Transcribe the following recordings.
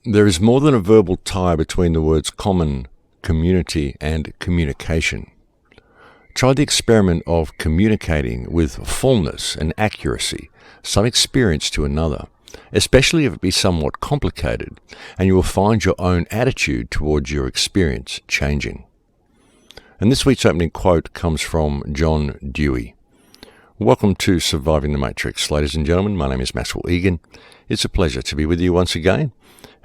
There is more than a verbal tie between the words common, community, and communication. Try the experiment of communicating with fullness and accuracy, some experience to another, especially if it be somewhat complicated, and you will find your own attitude towards your experience changing. And this week's opening quote comes from John Dewey. Welcome to Surviving the Matrix, ladies and gentlemen. My name is Maxwell Igan. It's a pleasure to be with you once again,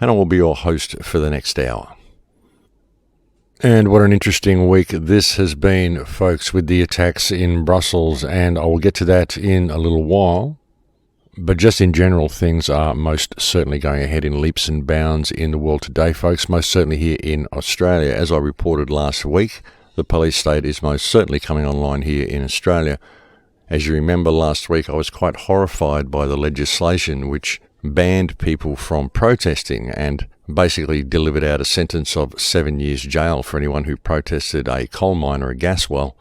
and I will be your host for the next hour. And what an interesting week this has been, folks, with the attacks in Brussels, and I will get to that in a little while. But just in general, things are most certainly going ahead in leaps and bounds in the world today, folks, most certainly here in Australia. As I reported last week, the police state is most certainly coming online here in Australia. As you remember, last week I was quite horrified by the legislation which banned people from protesting and basically delivered out a sentence of 7 years jail for anyone who protested a coal mine or a gas well.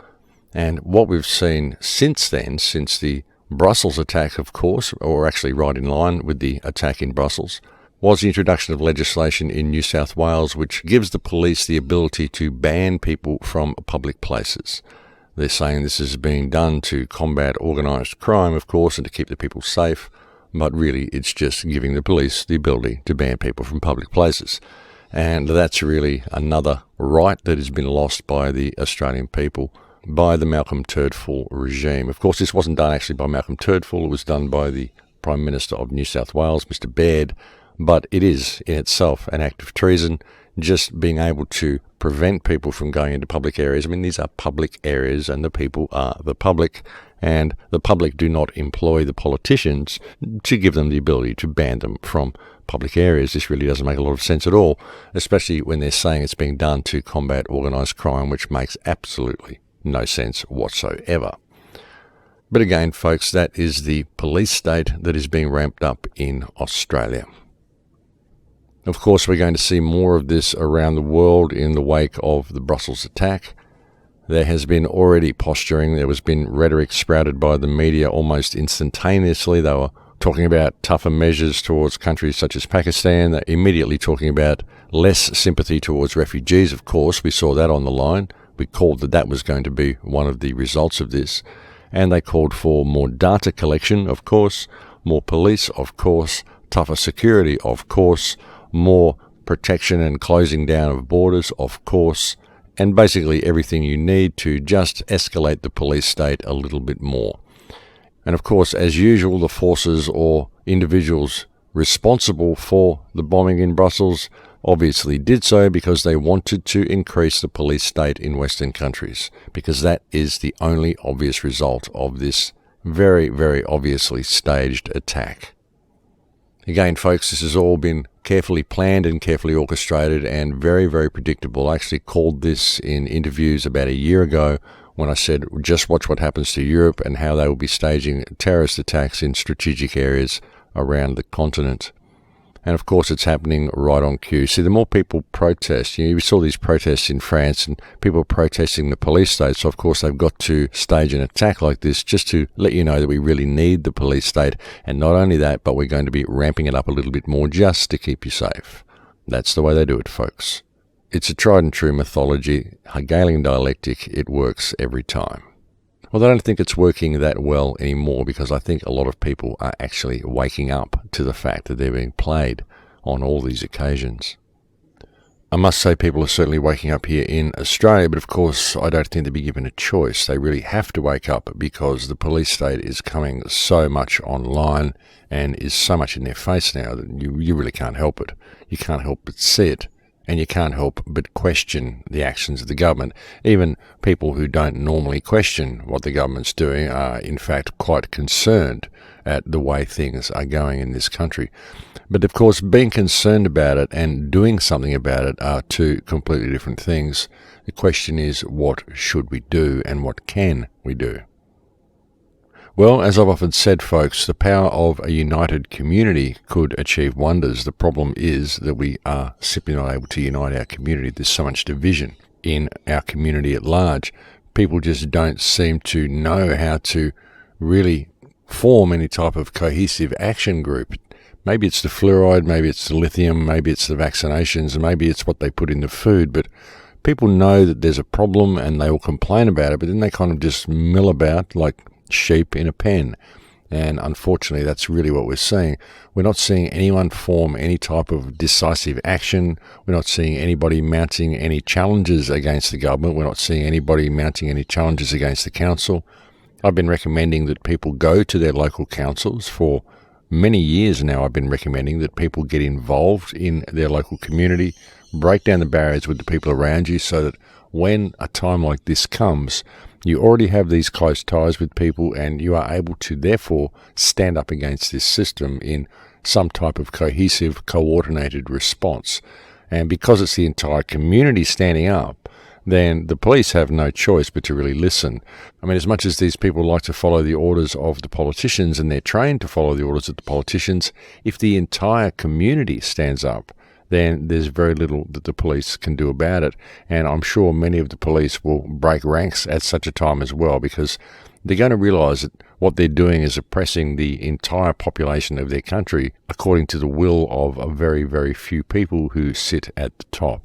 And what we've seen since then, since the Brussels attack, of course, or actually right in line with the attack in Brussels, was the introduction of legislation in New South Wales which gives the police the ability to ban people from public places. They're saying this is being done to combat organised crime, of course, and to keep the people safe. But really, it's just giving the police the ability to ban people from public places. And that's really another right that has been lost by the Australian people, by the Malcolm Turnbull regime. Of course, this wasn't done actually by Malcolm Turnbull. It was done by the Prime Minister of New South Wales, Mr. Baird. But it is in itself an act of treason, just being able to prevent people from going into public areas. I mean, these are public areas and the people are the public. And the public do not employ the politicians to give them the ability to ban them from public areas. This really doesn't make a lot of sense at all, especially when they're saying it's being done to combat organised crime, which makes absolutely no sense whatsoever. But again, folks, that is the police state that is being ramped up in Australia. Of course, we're going to see more of this around the world in the wake of the Brussels attack. There has been already posturing. There has been rhetoric sprouted by the media almost instantaneously. They were talking about tougher measures towards countries such as Pakistan. They're immediately talking about less sympathy towards refugees, of course. We saw that on the line. We called that was going to be one of the results of this. And they called for more data collection, of course, more police, of course, tougher security, of course, more protection and closing down of borders, of course, and basically everything you need to just escalate the police state a little bit more. And of course, as usual, the forces or individuals responsible for the bombing in Brussels obviously did so because they wanted to increase the police state in Western countries, because that is the only obvious result of this very, very obviously staged attack. Again, folks, this has all been carefully planned and carefully orchestrated and very, very predictable. I actually called this in interviews about a year ago when I said, just watch what happens to Europe and how they will be staging terrorist attacks in strategic areas around the continent. And of course, it's happening right on cue. See, the more people protest, we saw these protests in France and people protesting the police state. So of course, they've got to stage an attack like this just to let you know that we really need the police state. And not only that, but we're going to be ramping it up a little bit more just to keep you safe. That's the way they do it, folks. It's a tried and true mythology, Hegelian dialectic. It works every time. Well, I don't think it's working that well anymore because I think a lot of people are actually waking up to the fact that they're being played on all these occasions. I must say people are certainly waking up here in Australia, but of course I don't think they'll be given a choice. They really have to wake up because the police state is coming so much online and is so much in their face now that you really can't help it. You can't help but see it. And you can't help but question the actions of the government. Even people who don't normally question what the government's doing are, in fact, quite concerned at the way things are going in this country. But, of course, being concerned about it and doing something about it are two completely different things. The question is, what should we do and what can we do? Well, as I've often said, folks, the power of a united community could achieve wonders. The problem is that we are simply not able to unite our community. There's so much division in our community at large. People just don't seem to know how to really form any type of cohesive action group. Maybe it's the fluoride, maybe it's the lithium, maybe it's the vaccinations, and maybe it's what they put in the food. But people know that there's a problem and they all complain about it, but then they kind of just mill about like sheep in a pen. And unfortunately, that's really what we're seeing. We're not seeing anyone form any type of decisive action. We're not seeing anybody mounting any challenges against the government. We're not seeing anybody mounting any challenges against the council. I've been recommending that people go to their local councils for many years now. I've been recommending that people get involved in their local community, break down the barriers with the people around you so that when a time like this comes, you already have these close ties with people and you are able to therefore stand up against this system in some type of cohesive, coordinated response. And because it's the entire community standing up, then the police have no choice but to really listen. I mean, as much as these people like to follow the orders of the politicians and they're trained to follow the orders of the politicians, if the entire community stands up, then there's very little that the police can do about it. And I'm sure many of the police will break ranks at such a time as well, because they're going to realise that what they're doing is oppressing the entire population of their country according to the will of a very, very few people who sit at the top.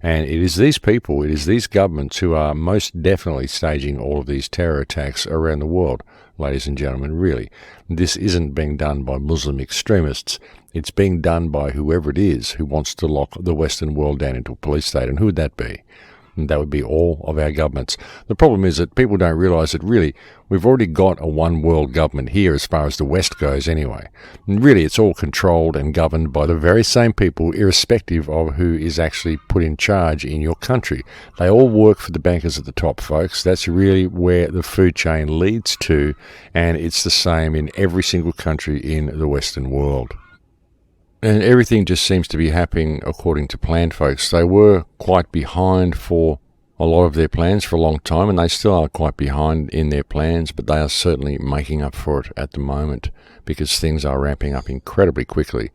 And it is these people, it is these governments who are most definitely staging all of these terror attacks around the world. Ladies and gentlemen, really, this isn't being done by Muslim extremists. It's being done by whoever it is who wants to lock the Western world down into a police state. And who would that be? And that would be all of our governments. The problem is that people don't realise that really we've already got a one world government here as far as the West goes anyway. And really it's all controlled and governed by the very same people irrespective of who is actually put in charge in your country. They all work for the bankers at the top, folks. That's really where the food chain leads to, and it's the same in every single country in the Western world. And everything just seems to be happening according to plan, folks. They were quite behind for a lot of their plans for a long time, and they still are quite behind in their plans, but they are certainly making up for it at the moment because things are ramping up incredibly quickly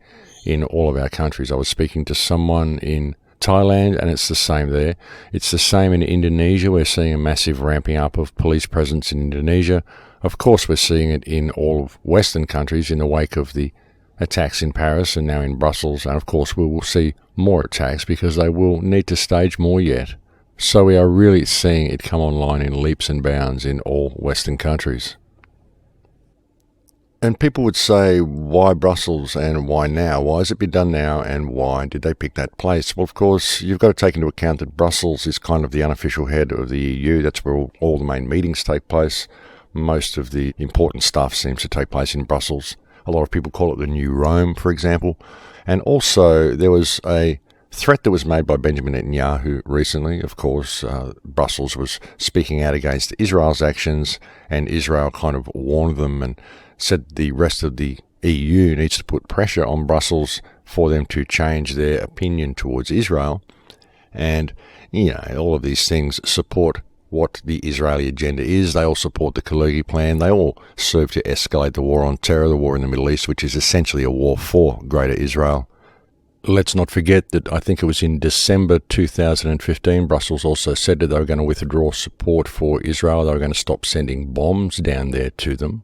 in all of our countries. I was speaking to someone in Thailand, and it's the same there. It's the same in Indonesia. We're seeing a massive ramping up of police presence in Indonesia. Of course, we're seeing it in all of Western countries in the wake of the attacks in Paris and now in Brussels, and of course we will see more attacks because they will need to stage more yet. So we are really seeing it come online in leaps and bounds in all Western countries. And people would say, why Brussels and why now? Why has it been done now and why did they pick that place? Well, of course, you've got to take into account that Brussels is kind of the unofficial head of the EU. That's where all the main meetings take place. Most of the important stuff seems to take place in Brussels. A lot of people call it the New Rome, for example. And also, there was a threat that was made by Benjamin Netanyahu recently. Of course, Brussels was speaking out against Israel's actions, and Israel kind of warned them and said the rest of the EU needs to put pressure on Brussels for them to change their opinion towards Israel. And, you know, all of these things support what the Israeli agenda is. They all support the Kalugi plan. They all serve to escalate the war on terror, the war in the Middle East, which is essentially a war for Greater Israel. Let's not forget that I think it was in December 2015, Brussels also said that they were going to withdraw support for Israel. They were going to stop sending bombs down there to them.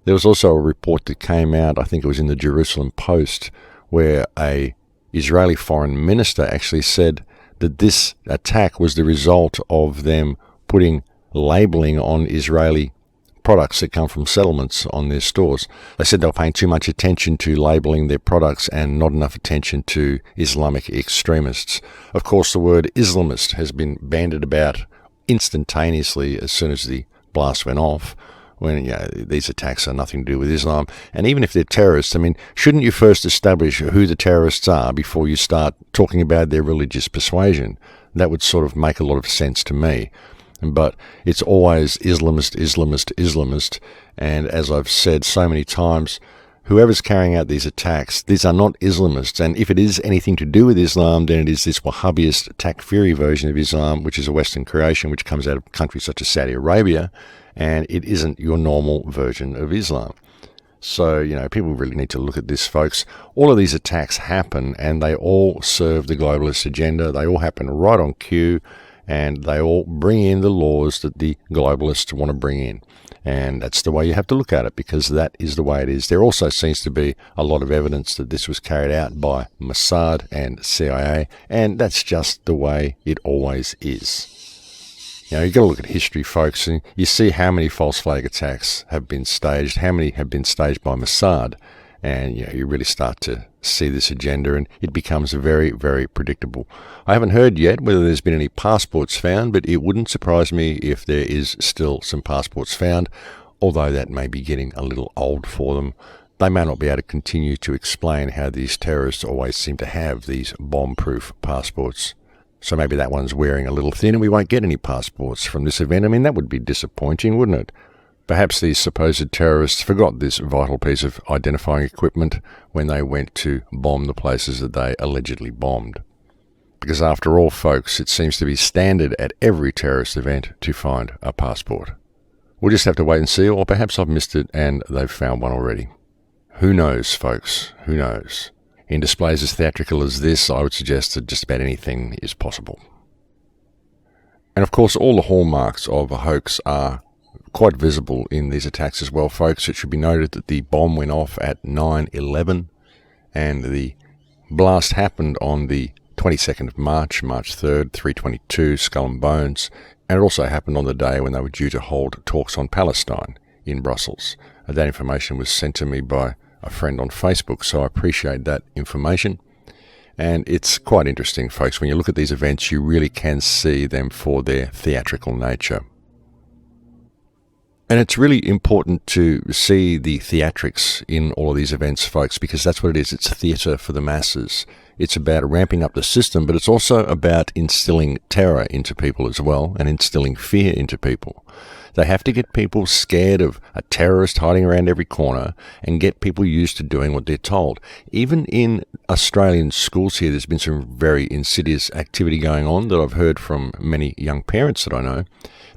There was also a report that came out, I think it was in the Jerusalem Post, where a Israeli foreign minister actually said that this attack was the result of them putting labeling on Israeli products that come from settlements on their stores. They said they were paying too much attention to labeling their products and not enough attention to Islamic extremists. Of course, the word Islamist has been bandied about instantaneously as soon as the blast went off, when these attacks are nothing to do with Islam. And even if they're terrorists, I mean, shouldn't you first establish who the terrorists are before you start talking about their religious persuasion? That would sort of make a lot of sense to me. But it's always Islamist, Islamist, Islamist. And as I've said so many times, whoever's carrying out these attacks, these are not Islamists. And if it is anything to do with Islam, then it is this Wahhabist Takfiri version of Islam, which is a Western creation, which comes out of countries such as Saudi Arabia. And it isn't your normal version of Islam. So, people really need to look at this, folks. All of these attacks happen, and they all serve the globalist agenda. They all happen right on cue. and they all bring in the laws that the globalists want to bring in. And that's the way you have to look at it, because that is the way it is. There also seems to be a lot of evidence that this was carried out by Mossad and CIA, and that's just the way it always is. You know, you've got to look at history, folks, and you see how many false flag attacks have been staged, how many have been staged by Mossad, and you really start to see this agenda, and it becomes very, very predictable. I haven't heard yet whether there's been any passports found, but it wouldn't surprise me if there is still some passports found, although that may be getting a little old for them. They may not be able to continue to explain how these terrorists always seem to have these bomb-proof passports. So maybe that one's wearing a little thin and we won't get any passports from this event. I mean, that would be disappointing, wouldn't it? Perhaps these supposed terrorists forgot this vital piece of identifying equipment when they went to bomb the places that they allegedly bombed. Because after all, folks, it seems to be standard at every terrorist event to find a passport. We'll just have to wait and see, or perhaps I've missed it and they've found one already. Who knows, folks? Who knows? In displays as theatrical as this, I would suggest that just about anything is possible. And of course, all the hallmarks of a hoax are quite visible in these attacks as well, folks. It should be noted that the bomb went off at 9:11, and the blast happened on the 22nd of March, March 3rd, 3:22, Skull and Bones, and it also happened on the day when they were due to hold talks on Palestine in Brussels. That information was sent to me by a friend on Facebook, so I appreciate that information. And it's quite interesting, folks. When you look at these events, you really can see them for their theatrical nature. And it's really important to see the theatrics in all of these events, folks, because that's what it is. It's theatre for the masses. It's about ramping up the system, but it's also about instilling terror into people as well, and instilling fear into people. They have to get people scared of a terrorist hiding around every corner and get people used to doing what they're told. Even in Australian schools here, there's been some very insidious activity going on that I've heard from many young parents that I know.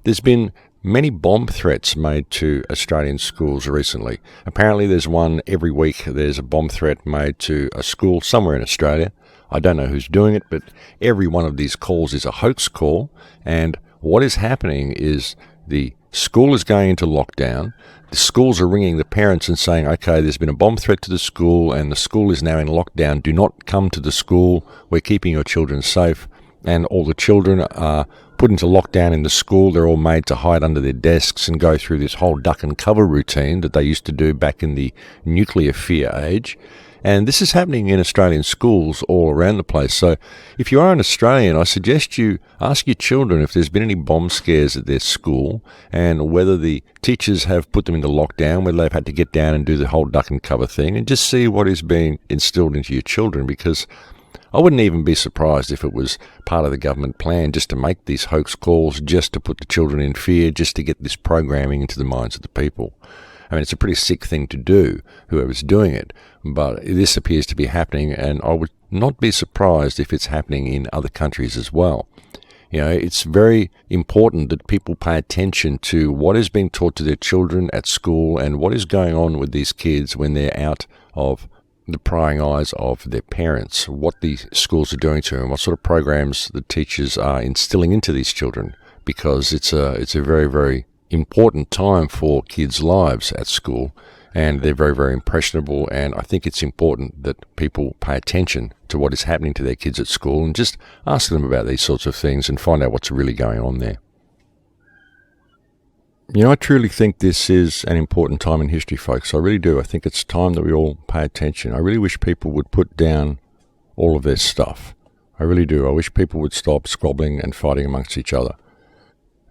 There's been many bomb threats made to Australian schools recently. Apparently there's one every week. There's a bomb threat made to a school somewhere in Australia. I don't know who's doing it, but every one of these calls is a hoax call. And what is happening is the school is going into lockdown. The schools are ringing the parents and saying, okay, there's been a bomb threat to the school and the school is now in lockdown. Do not come to the school. We're keeping your children safe. And all the children are put into lockdown in the school. They're all made to hide under their desks and go through this whole duck and cover routine that they used to do back in the nuclear fear age. And this is happening in Australian schools all around the place. So if you are an Australian, I suggest you ask your children if there's been any bomb scares at their school and whether the teachers have put them into lockdown, whether they've had to get down and do the whole duck and cover thing, and just see what is being instilled into your children, because I wouldn't even be surprised if it was part of the government plan just to make these hoax calls, just to put the children in fear, just to get this programming into the minds of the people. I mean, it's a pretty sick thing to do, whoever's doing it, but this appears to be happening, and I would not be surprised if it's happening in other countries as well. You know, it's very important that people pay attention to what is being taught to their children at school and what is going on with these kids when they're out of the prying eyes of their parents, what the schools are doing to them, what sort of programs the teachers are instilling into these children, because it's a very, very important time for kids' lives at school, and they're very, very impressionable, and I think it's important that people pay attention to what is happening to their kids at school and just ask them about these sorts of things and find out what's really going on there. You know, I truly think this is an important time in history, folks. I really do. I think it's time that we all pay attention. I really wish people would put down all of their stuff. I really do. I wish people would stop squabbling and fighting amongst each other.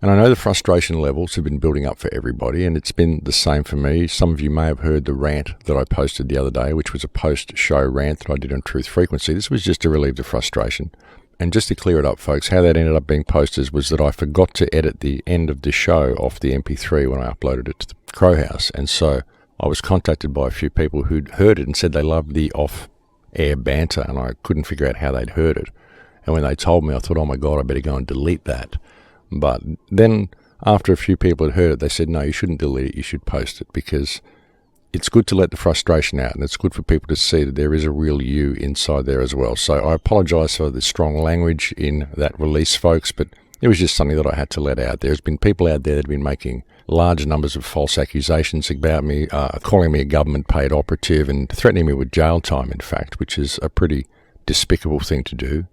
And I know the frustration levels have been building up for everybody, and it's been the same for me. Some of you may have heard the rant that I posted the other day, which was a post-show rant that I did on Truth Frequency. This was just to relieve the frustration. And just to clear it up, folks, how that ended up being posted was that I forgot to edit the end of the show off the MP3 when I uploaded it to the Crowhouse. And so I was contacted by a few people who'd heard it and said they loved the off-air banter, and I couldn't figure out how they'd heard it. And when they told me, I thought, oh my God, I better go and delete that. But then after a few people had heard it, they said, no, you shouldn't delete it, you should post it, because it's good to let the frustration out, and it's good for people to see that there is a real you inside there as well. So I apologise for the strong language in that release, folks, but It was just something that I had to let out. There's been people out there that have been making large numbers of false accusations about me, calling me a government-paid operative and threatening me with jail time, in fact, which is a pretty despicable thing to do.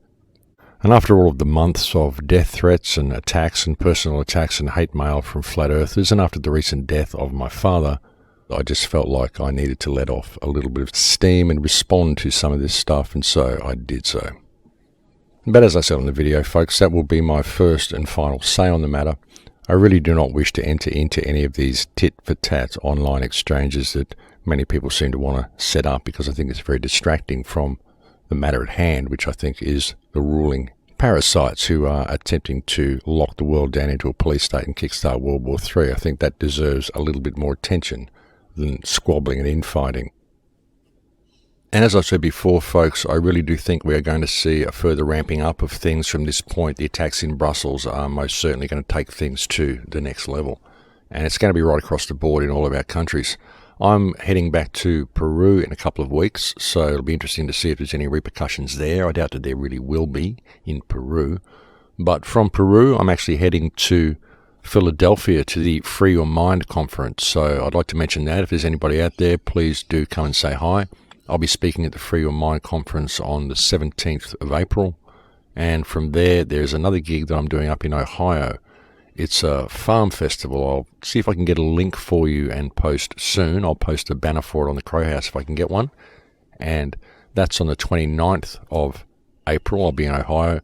And after all of the months of death threats and attacks and personal attacks and hate mail from flat earthers, and after the recent death of my father, I just felt like I needed to let off a little bit of steam and respond to some of this stuff, and so I did so. But as I said on the video, folks, that will be my first and final say on the matter. I really do not wish to enter into any of these tit-for-tat online exchanges that many people seem to want to set up, because I think it's very distracting from the matter at hand, which I think is the ruling parasites who are attempting to lock the world down into a police state and kickstart World War III. I think that deserves a little bit more attention than squabbling and infighting. And as I said before, folks, I really do think we are going to see a further ramping up of things from this point. The attacks in Brussels are most certainly going to take things to the next level. And it's going to be right across the board in all of our countries. I'm heading back to Peru in a couple of weeks, so it'll be interesting to see if there's any repercussions there. I doubt that there really will be in Peru. But from Peru, I'm actually heading to Philadelphia to the Free Your Mind conference. So I'd like to mention that. If there's anybody out there, please do come and say hi. I'll be speaking at the Free Your Mind conference on the 17th of April. And from there, there's another gig that I'm doing up in Ohio. It's a farm festival. I'll see if I can get a link for you and post soon. I'll post a banner for it on TheCrowhouse if I can get one. And that's on the 29th of April. I'll be in Ohio.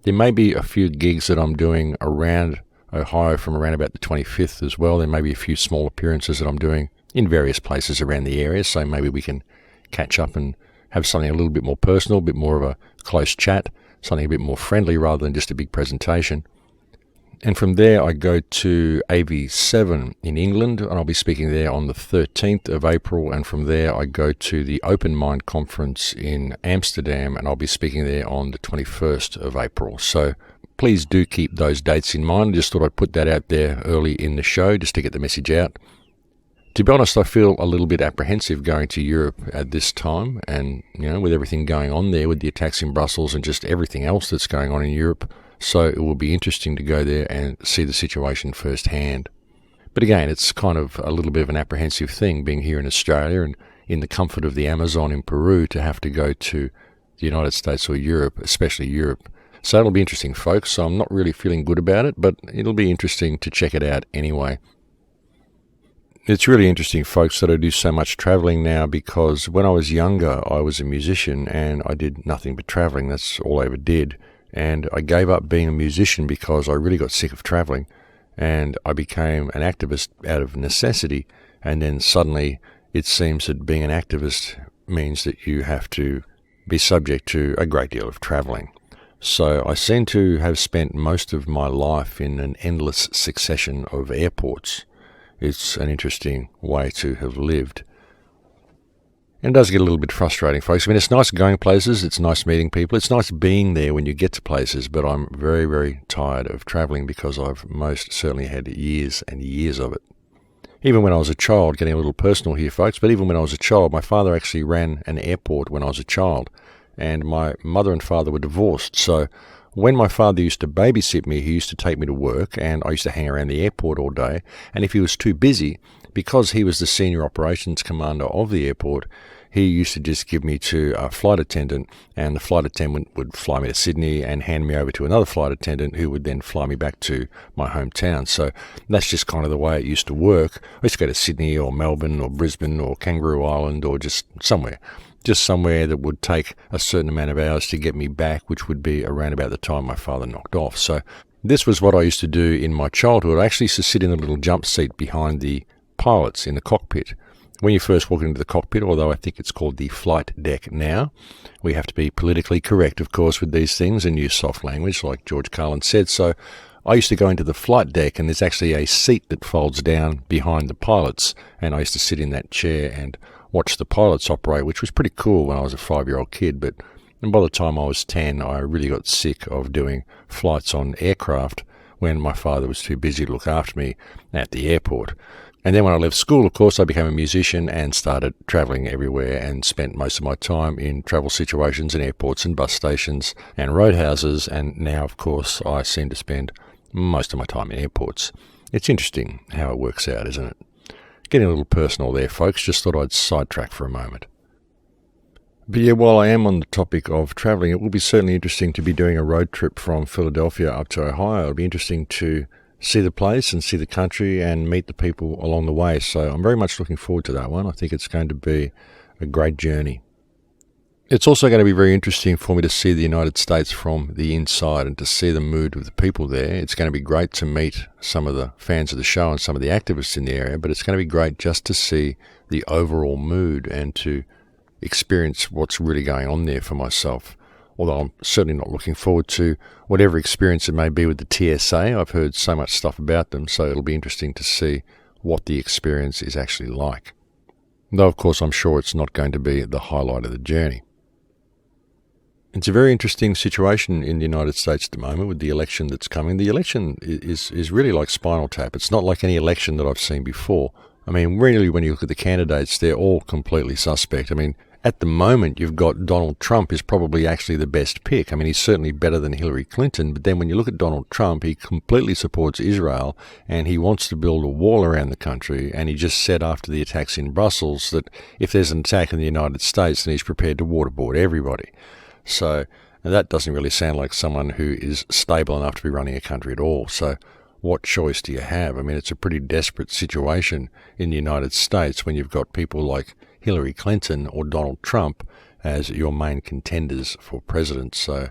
There may be a few gigs that I'm doing around Ohio from around about the 25th as well. There may be a few small appearances that I'm doing in various places around the area. So maybe we can catch up and have something a little bit more personal, a bit more of a close chat, something a bit more friendly rather than just a big presentation. And from there, I go to AV7 in England, and I'll be speaking there on the 13th of April. And from there, I go to the Open Mind Conference in Amsterdam, and I'll be speaking there on the 21st of April. So please do keep those dates in mind. I just thought I'd put that out there early in the show just to get the message out. To be honest, I feel a little bit apprehensive going to Europe at this time. And, with everything going on there, with the attacks in Brussels and just everything else that's going on in Europe, so it will be interesting to go there and see the situation firsthand. But again, it's kind of a little bit of an apprehensive thing being here in Australia and in the comfort of the Amazon in Peru to have to go to the United States or Europe, especially Europe. So it'll be interesting, folks. So I'm not really feeling good about it, but it'll be interesting to check it out anyway. It's really interesting, folks, that I do so much traveling now, because when I was younger, I was a musician and I did nothing but traveling. That's all I ever did. And I gave up being a musician because I really got sick of traveling, and I became an activist out of necessity. And then suddenly it seems that being an activist means that you have to be subject to a great deal of traveling. So I seem to have spent most of my life in an endless succession of airports. It's an interesting way to have lived. And it does get a little bit frustrating, folks. I mean, it's nice going places, it's nice meeting people, it's nice being there when you get to places, but I'm very, very tired of traveling because I've most certainly had years and years of it. Even when I was a child, getting a little personal here, folks, but even when I was a child, my father actually ran an airport when I was a child, and my mother and father were divorced. So when my father used to babysit me, he used to take me to work, and I used to hang around the airport all day. And if he was too busy, because he was the senior operations commander of the airport, he used to just give me to a flight attendant, and the flight attendant would fly me to Sydney and hand me over to another flight attendant who would then fly me back to my hometown. So that's just kind of the way it used to work. I used to go to Sydney or Melbourne or Brisbane or Kangaroo Island or just somewhere that would take a certain amount of hours to get me back, which would be around about the time my father knocked off. So this was what I used to do in my childhood. I actually used to sit in a little jump seat behind the pilots in the cockpit. When you first walk into the cockpit, although I think it's called the flight deck now, we have to be politically correct, of course, with these things and use soft language, like George Carlin said. So I used to go into the flight deck, and there's actually a seat that folds down behind the pilots, and I used to sit in that chair and watch the pilots operate, which was pretty cool when I was a 5-year-old kid. But by the time I was 10, I really got sick of doing flights on aircraft when my father was too busy to look after me at the airport. And then when I left school, of course, I became a musician and started traveling everywhere and spent most of my time in travel situations in airports and bus stations and roadhouses. And now, of course, I seem to spend most of my time in airports. It's interesting how it works out, isn't it? Getting a little personal there, folks. Just thought I'd sidetrack for a moment. But yeah, while I am on the topic of travelling, it will be certainly interesting to be doing a road trip from Philadelphia up to Ohio. It'll be interesting to see the place and see the country and meet the people along the way. So I'm very much looking forward to that one. I think it's going to be a great journey. It's also going to be very interesting for me to see the United States from the inside and to see the mood of the people there. It's going to be great to meet some of the fans of the show and some of the activists in the area, but it's going to be great just to see the overall mood and to experience what's really going on there for myself. Although I'm certainly not looking forward to whatever experience it may be with the TSA. I've heard so much stuff about them, so it'll be interesting to see what the experience is actually like. Though, of course, I'm sure it's not going to be the highlight of the journey. It's a very interesting situation in the United States at the moment with the election that's coming. The election is really like Spinal Tap. It's not like any election that I've seen before. I mean, really, when you look at the candidates, they're all completely suspect. I mean, at the moment, you've got Donald Trump is probably actually the best pick. I mean, he's certainly better than Hillary Clinton. But then when you look at Donald Trump, he completely supports Israel and he wants to build a wall around the country. And he just said after the attacks in Brussels that if there's an attack in the United States, then he's prepared to waterboard everybody. So that doesn't really sound like someone who is stable enough to be running a country at all. So what choice do you have? I mean, it's a pretty desperate situation in the United States when you've got people like Hillary Clinton or Donald Trump as your main contenders for president. So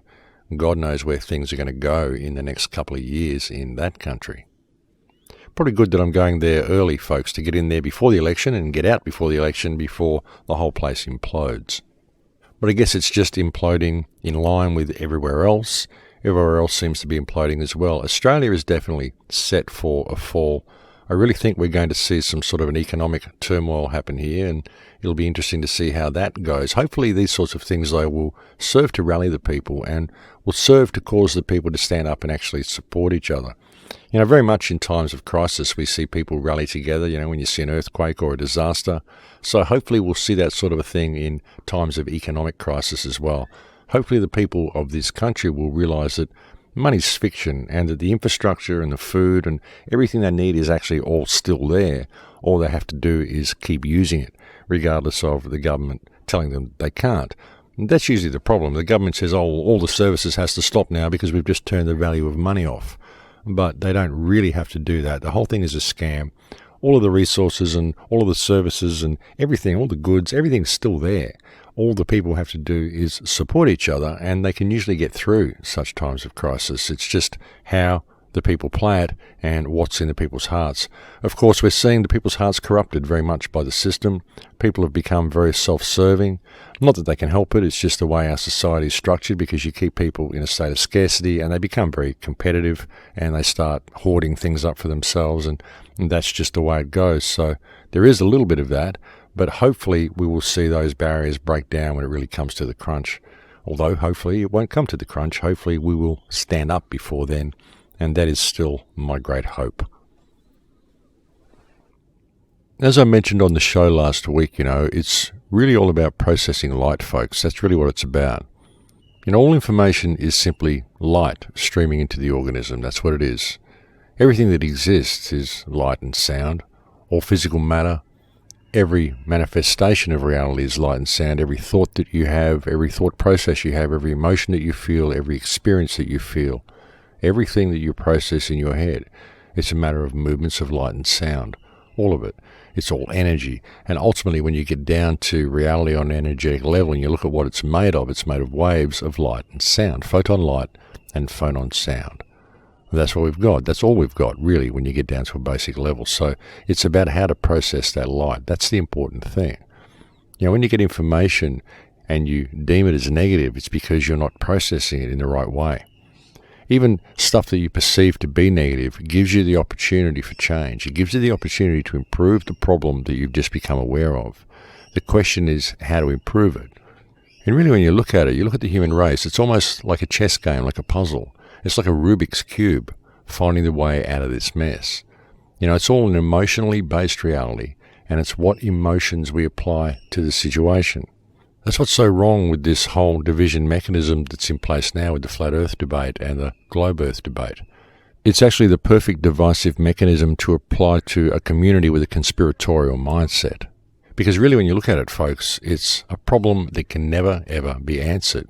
God knows where things are going to go in the next couple of years in that country. Probably good that I'm going there early, folks, to get in there before the election and get out before the election before the whole place implodes. But I guess it's just imploding in line with everywhere else. Everywhere else seems to be imploding as well. Australia is definitely set for a fall. I really think we're going to see some sort of an economic turmoil happen here, and it'll be interesting to see how that goes. Hopefully these sorts of things, though, will serve to rally the people and will serve to cause the people to stand up and actually support each other. You know, very much in times of crisis, we see people rally together, you know, when you see an earthquake or a disaster. So hopefully we'll see that sort of a thing in times of economic crisis as well. Hopefully the people of this country will realise that money's fiction and that the infrastructure and the food and everything they need is actually all still there. All they have to do is keep using it, regardless of the government telling them they can't. And that's usually the problem. The government says, oh, all the services has to stop now because we've just turned the value of money off. But they don't really have to do that. The whole thing is a scam. All of the resources and all of the services and everything, all the goods, everything's still there. All the people have to do is support each other, and they can usually get through such times of crisis. It's just how the people play it and what's in the people's hearts. Of course, we're seeing the people's hearts corrupted very much by the system. People have become very self-serving. Not that they can help it, it's just the way our society is structured, because you keep people in a state of scarcity and they become very competitive and they start hoarding things up for themselves, and that's just the way it goes. So there is a little bit of that, but hopefully we will see those barriers break down when it really comes to the crunch. Although hopefully it won't come to the crunch. Hopefully we will stand up before then. And that is still my great hope. As I mentioned on the show last week, you know, it's really all about processing light, folks. That's really what it's about. You know, all information is simply light streaming into the organism. That's what it is. Everything that exists is light and sound. All physical matter, every manifestation of reality is light and sound. Every thought that you have, every thought process you have, every emotion that you feel, every experience that you feel, everything that you process in your head, it's a matter of movements of light and sound. All of it. It's all energy. And ultimately, when you get down to reality on an energetic level and you look at what it's made of waves of light and sound, photon light and phonon sound. That's what we've got. That's all we've got, really, when you get down to a basic level. So it's about how to process that light. That's the important thing. You know, when you get information and you deem it as negative, it's because you're not processing it in the right way. Even stuff that you perceive to be negative gives you the opportunity for change. It gives you the opportunity to improve the problem that you've just become aware of. The question is how to improve it. And really, when you look at it, you look at the human race, it's almost like a chess game, like a puzzle. It's like a Rubik's Cube, finding the way out of this mess. You know, it's all an emotionally based reality, and it's what emotions we apply to the situation. That's what's so wrong with this whole division mechanism that's in place now with the Flat Earth debate and the Globe Earth debate. It's actually the perfect divisive mechanism to apply to a community with a conspiratorial mindset. Because really, when you look at it, folks, it's a problem that can never, ever be answered.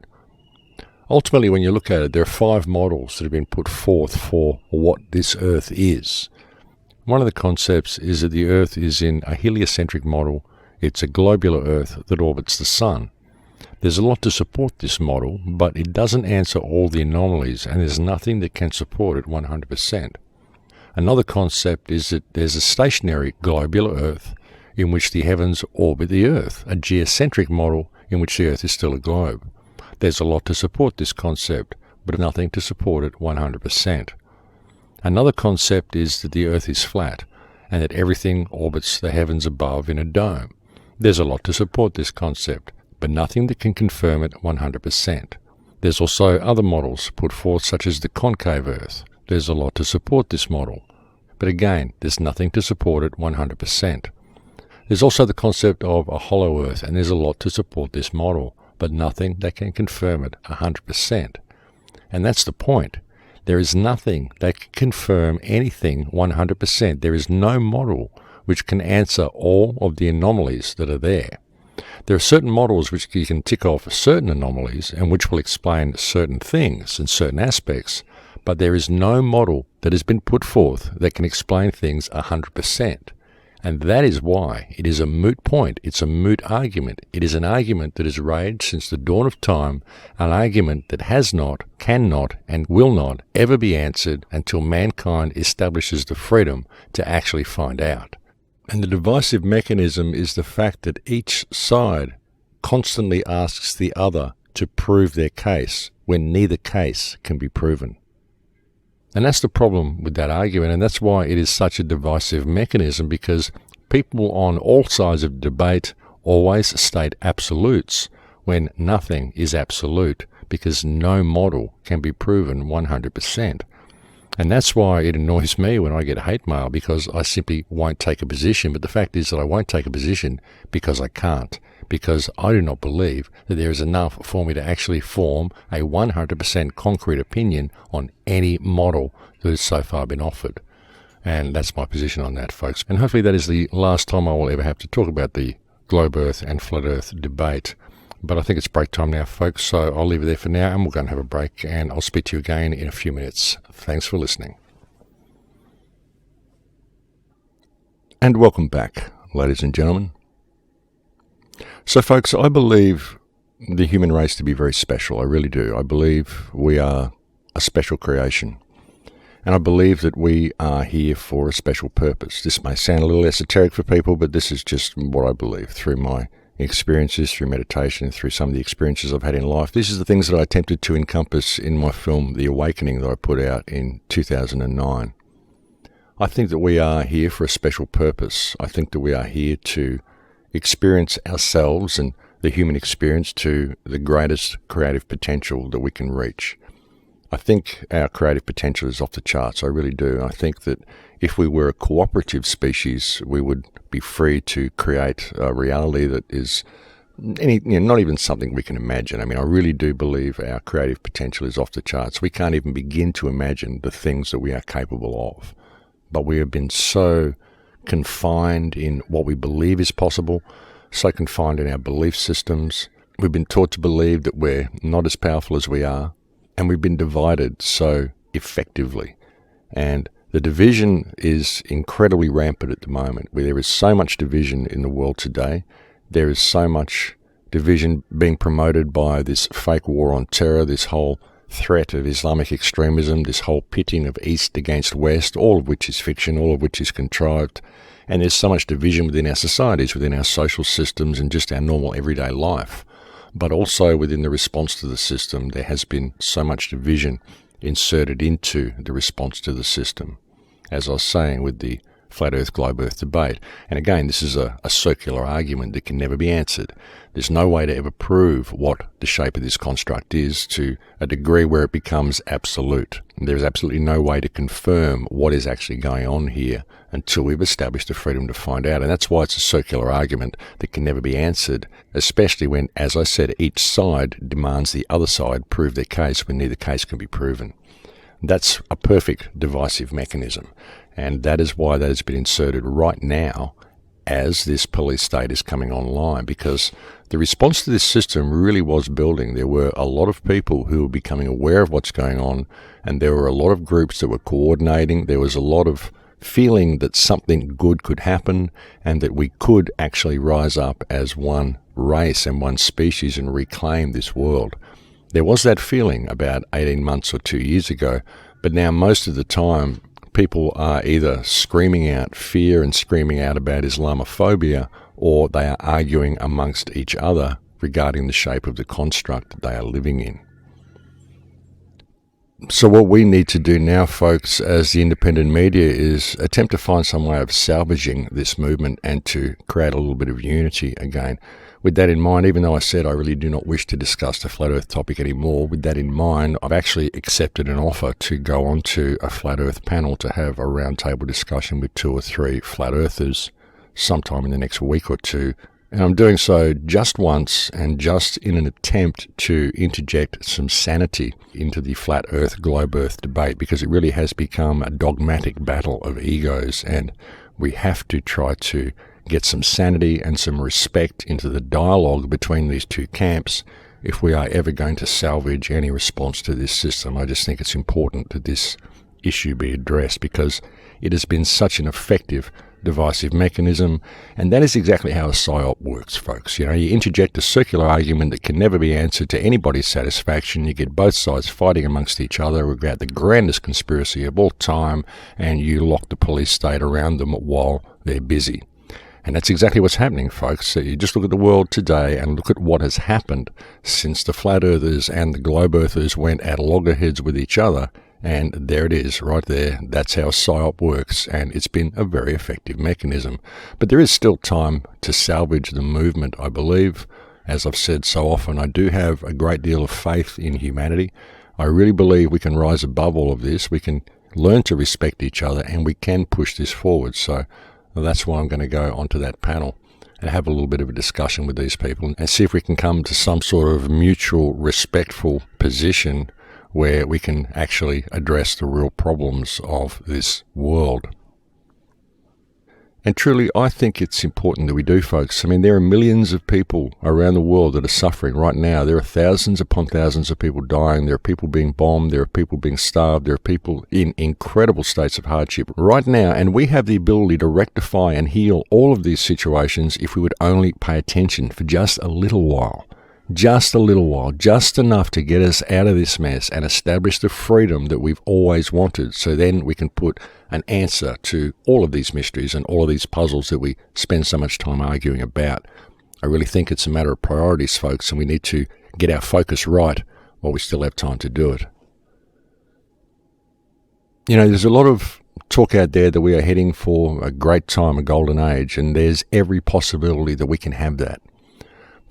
Ultimately, when you look at it, there are 5 models that have been put forth for what this Earth is. One of the concepts is that the Earth is in a heliocentric model. It's a globular Earth that orbits the Sun. There's a lot to support this model, but it doesn't answer all the anomalies, and there's nothing that can support it 100%. Another concept is that there's a stationary globular Earth in which the heavens orbit the Earth, a geocentric model in which the Earth is still a globe. There's a lot to support this concept, but nothing to support it 100%. Another concept is that the Earth is flat, and that everything orbits the heavens above in a dome. There's a lot to support this concept, but nothing that can confirm it 100%. There's also other models put forth, such as the concave Earth. There's a lot to support this model, but again, there's nothing to support it 100%. There's also the concept of a hollow Earth, and there's a lot to support this model, but nothing that can confirm it 100%. And that's the point. There is nothing that can confirm anything 100%. There is no model which can answer all of the anomalies that are there. There are certain models which you can tick off certain anomalies and which will explain certain things and certain aspects, but there is no model that has been put forth that can explain things 100%. And that is why it is a moot point. It's a moot argument. It is an argument that has raged since the dawn of time, an argument that has not, cannot, and will not ever be answered until mankind establishes the freedom to actually find out. And the divisive mechanism is the fact that each side constantly asks the other to prove their case when neither case can be proven. And that's the problem with that argument, and that's why it is such a divisive mechanism, because people on all sides of debate always state absolutes when nothing is absolute, because no model can be proven 100%. And that's why it annoys me when I get hate mail, because I simply won't take a position. But the fact is that I won't take a position because I can't, because I do not believe that there is enough for me to actually form a 100% concrete opinion on any model that has so far been offered. And that's my position on that, folks. And hopefully that is the last time I will ever have to talk about the globe Earth and flat Earth debate. But I think it's break time now, folks, so I'll leave it there for now, and we'll go and have a break, and I'll speak to you again in a few minutes. Thanks for listening. And welcome back, ladies and gentlemen. So, folks, I believe the human race to be very special. I really do. I believe we are a special creation. And I believe that we are here for a special purpose. This may sound a little esoteric for people, but this is just what I believe through my experiences, through meditation, through some of the experiences I've had in life. This is the things that I attempted to encompass in my film, The Awakening, that I put out in 2009. I think that we are here for a special purpose. I think that we are here to experience ourselves and the human experience to the greatest creative potential that we can reach. I think our creative potential is off the charts. I really do. I think that if we were a cooperative species, we would be free to create a reality that is not even something we can imagine. I mean, I really do believe our creative potential is off the charts. We can't even begin to imagine the things that we are capable of. But we have been so confined in what we believe is possible, so confined in our belief systems. We've been taught to believe that we're not as powerful as we are, and we've been divided so effectively. And the division is incredibly rampant at the moment, where there is so much division in the world today. There is so much division being promoted by this fake war on terror, this whole threat of Islamic extremism, this whole pitting of East against West, all of which is fiction, all of which is contrived. And there's so much division within our societies, within our social systems, and just our normal everyday life. But also within the response to the system, there has been so much division inserted into the response to the system, as I was saying with the flat Earth, globe Earth debate. And again, this is a circular argument that can never be answered. There's no way to ever prove what the shape of this construct is to a degree where it becomes absolute. There's absolutely no way to confirm what is actually going on here until we've established the freedom to find out. And that's why it's a circular argument that can never be answered, especially when, as I said, each side demands the other side prove their case when neither case can be proven. That's a perfect divisive mechanism, and that is why that has been inserted right now as this police state is coming online, because the response to this system really was building. There were a lot of people who were becoming aware of what's going on, and there were a lot of groups that were coordinating. There was a lot of feeling that something good could happen and that we could actually rise up as one race and one species and reclaim this world. There was that feeling about 18 months or 2 years ago, but now most of the time people are either screaming out fear and screaming out about Islamophobia, or they are arguing amongst each other regarding the shape of the construct that they are living in. So what we need to do now, folks, as the independent media, is attempt to find some way of salvaging this movement and to create a little bit of unity again. With that in mind, even though I said I really do not wish to discuss the Flat Earth topic anymore, with that in mind, I've actually accepted an offer to go on to a Flat Earth panel to have a roundtable discussion with 2 or 3 Flat Earthers sometime in the next week or two. And I'm doing so just once and just in an attempt to interject some sanity into the Flat Earth, Globe Earth debate, because it really has become a dogmatic battle of egos, and we have to try to get some sanity and some respect into the dialogue between these two camps if we are ever going to salvage any response to this system. I just think it's important that this issue be addressed, because it has been such an effective divisive mechanism, and that is exactly how a psyop works, folks. You interject a circular argument that can never be answered to anybody's satisfaction. You get both sides fighting amongst each other about the grandest conspiracy of all time, and you lock the police state around them while they're busy. And that's exactly what's happening, folks. So you just look at the world today and look at what has happened since the Flat Earthers and the Globe Earthers went at loggerheads with each other. And there it is, right there. That's how PSYOP works, and it's been a very effective mechanism. But there is still time to salvage the movement, I believe. As I've said so often, I do have a great deal of faith in humanity. I really believe we can rise above all of this. We can learn to respect each other, and we can push this forward. So that's why I'm going to go onto that panel and have a little bit of a discussion with these people and see if we can come to some sort of mutual, respectful position where we can actually address the real problems of this world. And truly, I think it's important that we do, folks. I mean, there are millions of people around the world that are suffering right now. There are thousands upon thousands of people dying. There are people being bombed. There are people being starved. There are people in incredible states of hardship right now. And we have the ability to rectify and heal all of these situations if we would only pay attention for just a little while. Just a little while, just enough to get us out of this mess and establish the freedom that we've always wanted. So then we can put an answer to all of these mysteries and all of these puzzles that we spend so much time arguing about. I really think it's a matter of priorities, folks, and we need to get our focus right while we still have time to do it. There's a lot of talk out there that we are heading for a great time, a golden age, and there's every possibility that we can have that.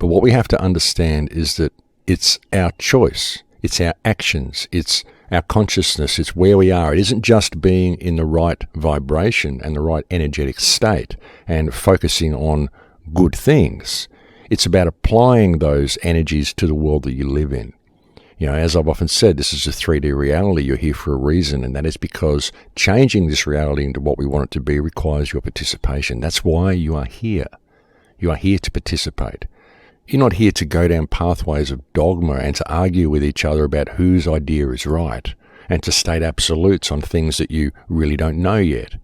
But what we have to understand is that it's our choice, it's our actions, it's our consciousness, it's where we are. It isn't just being in the right vibration and the right energetic state and focusing on good things. It's about applying those energies to the world that you live in. As I've often said, this is a 3D reality. You're here for a reason, and that is because changing this reality into what we want it to be requires your participation. That's why you are here. You are here to participate. You're not here to go down pathways of dogma and to argue with each other about whose idea is right and to state absolutes on things that you really don't know yet.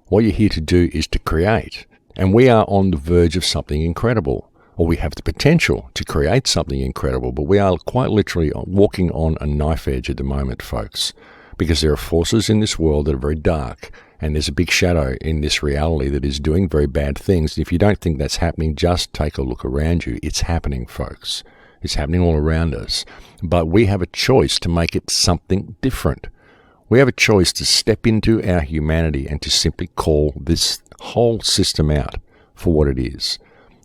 What you're here to do is to create. And we are on the verge of something incredible, or we have the potential to create something incredible, but we are quite literally walking on a knife edge at the moment, folks, because there are forces in this world that are very dark. And there's a big shadow in this reality that is doing very bad things. If you don't think that's happening, just take a look around you. It's happening, folks. It's happening all around us. But we have a choice to make it something different. We have a choice to step into our humanity and to simply call this whole system out for what it is.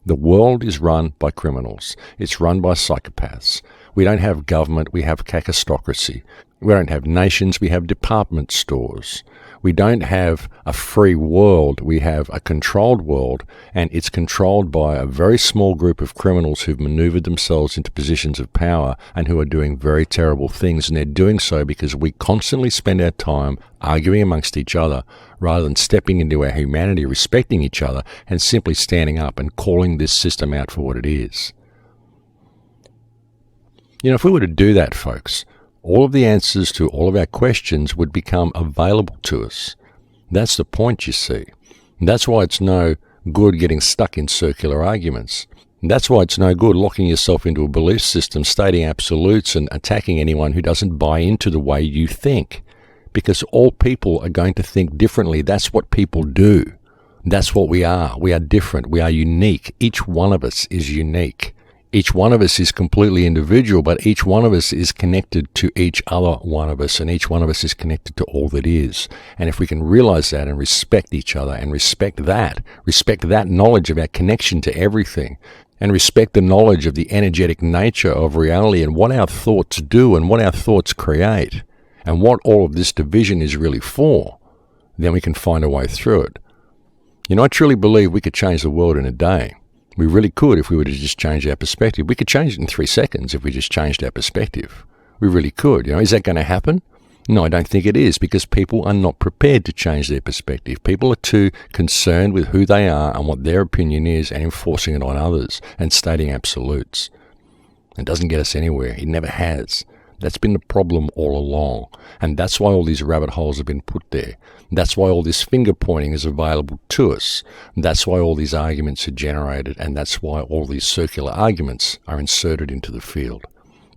The world is run by criminals. It's run by psychopaths. We don't have government. We have kakistocracy. We don't have nations. We have department stores. We don't have a free world. We have a controlled world, and it's controlled by a very small group of criminals who've maneuvered themselves into positions of power and who are doing very terrible things. And they're doing so because we constantly spend our time arguing amongst each other rather than stepping into our humanity, respecting each other, and simply standing up and calling this system out for what it is. You know, if we were to do that, folks, all of the answers to all of our questions would become available to us. That's the point, you see. That's why it's no good getting stuck in circular arguments. That's why it's no good locking yourself into a belief system, stating absolutes and attacking anyone who doesn't buy into the way you think. Because all people are going to think differently. That's what people do. That's what we are. We are different. We are unique. Each one of us is unique. Each one of us is completely individual, but each one of us is connected to each other one of us, and each one of us is connected to all that is. And if we can realize that and respect each other and respect that knowledge of our connection to everything, and respect the knowledge of the energetic nature of reality and what our thoughts do and what our thoughts create, and what all of this division is really for, then we can find a way through it. You know, I truly believe we could change the world in a day. We really could if we were to just change our perspective. We could change it in 3 seconds if we just changed our perspective. We really could. You know, is that going to happen? No, I don't think it is, because people are not prepared to change their perspective. People are too concerned with who they are and what their opinion is and enforcing it on others and stating absolutes. It doesn't get us anywhere. It never has. That's been the problem all along. And that's why all these rabbit holes have been put there. That's why all this finger pointing is available to us. That's why all these arguments are generated. And that's why all these circular arguments are inserted into the field.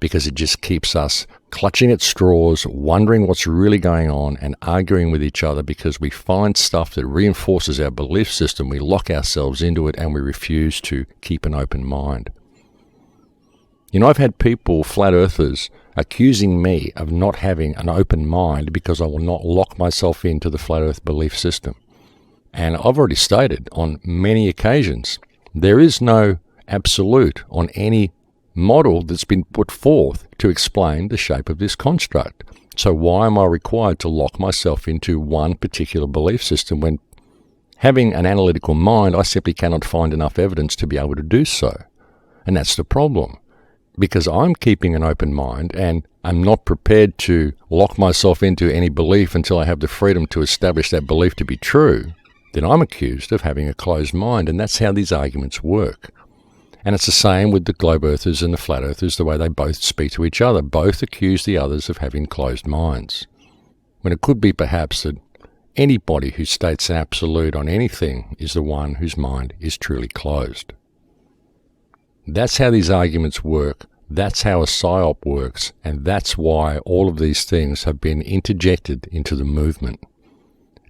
Because it just keeps us clutching at straws, wondering what's really going on, and arguing with each other because we find stuff that reinforces our belief system. We lock ourselves into it and we refuse to keep an open mind. You know, I've had people, flat earthers, accusing me of not having an open mind because I will not lock myself into the flat earth belief system. And I've already stated on many occasions, there is no absolute on any model that's been put forth to explain the shape of this construct. So why am I required to lock myself into one particular belief system when, having an analytical mind, I simply cannot find enough evidence to be able to do so? And that's the problem. Because I'm keeping an open mind and I'm not prepared to lock myself into any belief until I have the freedom to establish that belief to be true, then I'm accused of having a closed mind. And that's how these arguments work. And it's the same with the globe earthers and the flat earthers, the way they both speak to each other. Both accuse the others of having closed minds. When it could be perhaps that anybody who states an absolute on anything is the one whose mind is truly closed. That's how these arguments work. That's how a psyop works. And that's why all of these things have been interjected into the movement.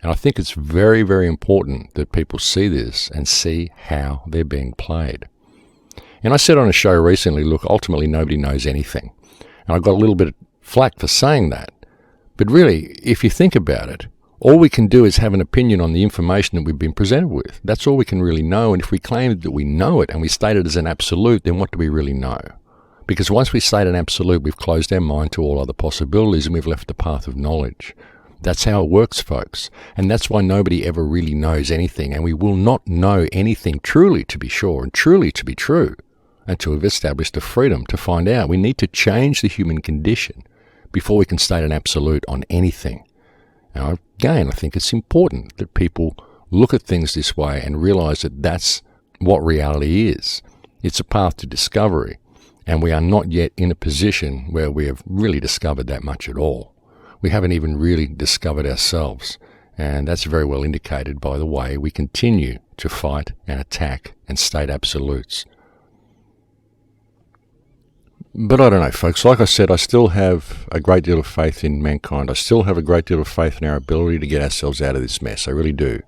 And I think it's very, very important that people see this and see how they're being played. And I said on a show recently, look, ultimately nobody knows anything. And I got a little bit of flack for saying that. But really, if you think about it, all we can do is have an opinion on the information that we've been presented with. That's all we can really know. And if we claim that we know it and we state it as an absolute, then what do we really know? Because once we state an absolute, we've closed our mind to all other possibilities and we've left the path of knowledge. That's how it works, folks. And that's why nobody ever really knows anything. And we will not know anything truly to be sure and truly to be true until we've established the freedom to find out. We need to change the human condition before we can state an absolute on anything. Now, again, I think it's important that people look at things this way and realize that that's what reality is. It's a path to discovery, and we are not yet in a position where we have really discovered that much at all. We haven't even really discovered ourselves, and that's very well indicated by the way we continue to fight and attack and state absolutes. But I don't know, folks. Like I said, I still have a great deal of faith in mankind. I still have a great deal of faith in our ability to get ourselves out of this mess. I really do.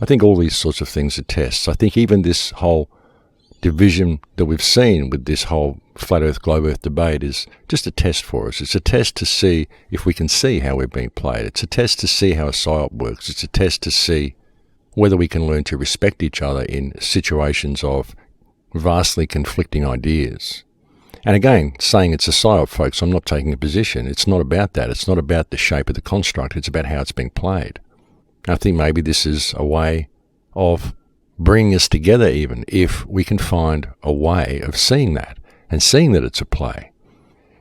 I think all these sorts of things are tests. I think even this whole division that we've seen with this whole flat earth, globe earth debate is just a test for us. It's a test to see if we can see how we're being played. It's a test to see how a psyop works. It's a test to see whether we can learn to respect each other in situations of vastly conflicting ideas. And again, saying it's a psyop, folks, I'm not taking a position. It's not about that. It's not about the shape of the construct. It's about how it's being played. I think maybe this is a way of bringing us together, even if we can find a way of seeing that and seeing that it's a play.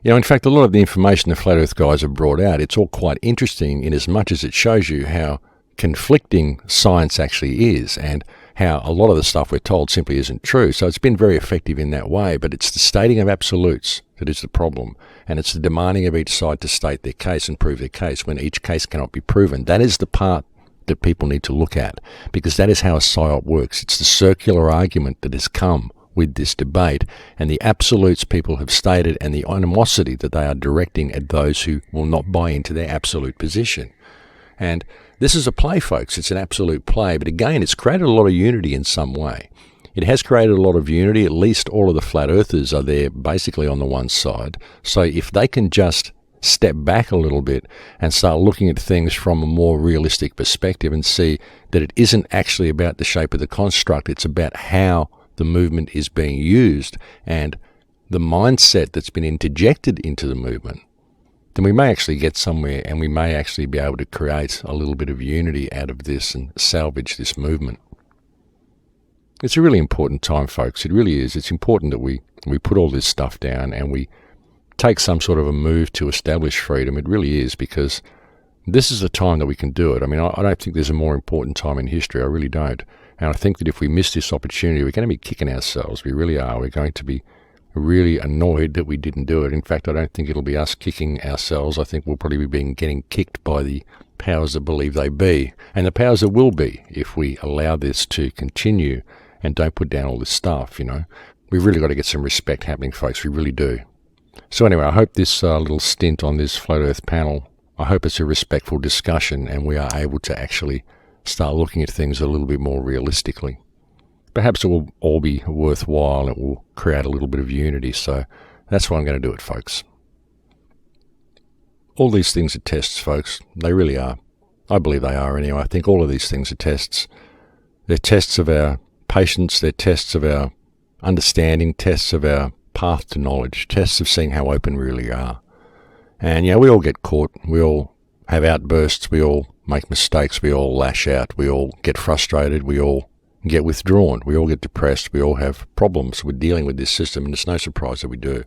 In fact, a lot of the information the Flat Earth guys have brought out, it's all quite interesting in as much as it shows you how conflicting science actually is and how a lot of the stuff we're told simply isn't true. So it's been very effective in that way, but it's the stating of absolutes that is the problem, and it's the demanding of each side to state their case and prove their case when each case cannot be proven. That is the part that people need to look at, because that is how a psyop works. It's the circular argument that has come with this debate, and the absolutes people have stated and the animosity that they are directing at those who will not buy into their absolute position. And this is a play, folks. It's an absolute play. But again, it's created a lot of unity in some way. It has created a lot of unity. At least all of the flat earthers are there basically on the one side. So if they can just step back a little bit and start looking at things from a more realistic perspective and see that it isn't actually about the shape of the construct, it's about how the movement is being used and the mindset that's been interjected into the movement, then we may actually get somewhere, and we may actually be able to create a little bit of unity out of this and salvage this movement. It's a really important time, folks. It really is. It's important that we put all this stuff down and we take some sort of a move to establish freedom. It really is, because this is the time that we can do it. I mean, I don't think there's a more important time in history. I really don't. And I think that if we miss this opportunity, we're going to be kicking ourselves. We really are. We're going to be really annoyed that we didn't do it. In fact, I don't think it'll be us kicking ourselves. I think we'll probably be getting kicked by the powers that believe they be, and the powers that will be, if we allow this to continue and don't put down all this stuff. We've really got to get some respect happening, folks. We really do. So anyway, I hope this little stint on this Flat Earth panel, I hope it's a respectful discussion and we are able to actually start looking at things a little bit more realistically. Perhaps it will all be worthwhile. It will create a little bit of unity. So that's why I'm going to do it, folks. All these things are tests, folks. They really are. I believe they are anyway. I think all of these things are tests. They're tests of our patience. They're tests of our understanding, tests of our path to knowledge, tests of seeing how open we really are. And, we all get caught. We all have outbursts. We all make mistakes. We all lash out. We all get frustrated. We all get withdrawn. We all get depressed. We all have problems with dealing with this system, and it's no surprise that we do.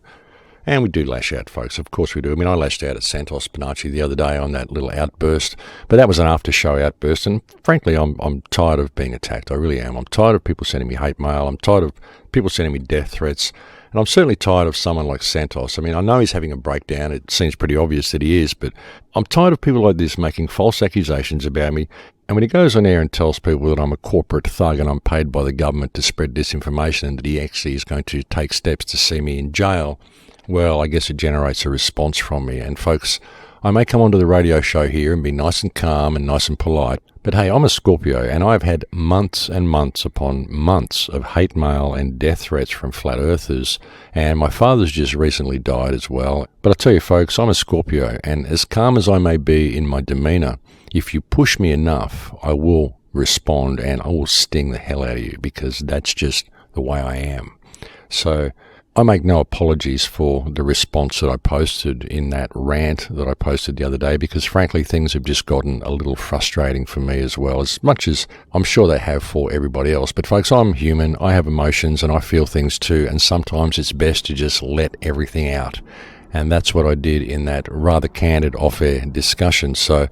And we do lash out, folks. Of course we do. I mean, I lashed out at Santos Panacci the other day on that little outburst, but that was an after-show outburst, and frankly, I'm tired of being attacked. I really am. I'm tired of people sending me hate mail. I'm tired of people sending me death threats, and I'm certainly tired of someone like Santos. I mean, I know he's having a breakdown. It seems pretty obvious that he is, but I'm tired of people like this making false accusations about me. And when he goes on air and tells people that I'm a corporate thug and I'm paid by the government to spread disinformation and that he actually is going to take steps to see me in jail, well, I guess it generates a response from me. And folks, I may come onto the radio show here and be nice and calm and nice and polite, but hey, I'm a Scorpio and I've had months and months upon months of hate mail and death threats from flat earthers, and my father's just recently died as well. But I tell you folks, I'm a Scorpio, and as calm as I may be in my demeanor, if you push me enough, I will respond and I will sting the hell out of you, because that's just the way I am. So I make no apologies for the response that I posted in that rant that I posted the other day, because frankly things have just gotten a little frustrating for me as well, as much as I'm sure they have for everybody else. But folks, I'm human, I have emotions and I feel things too, and sometimes it's best to just let everything out. And that's what I did in that rather candid off-air discussion. So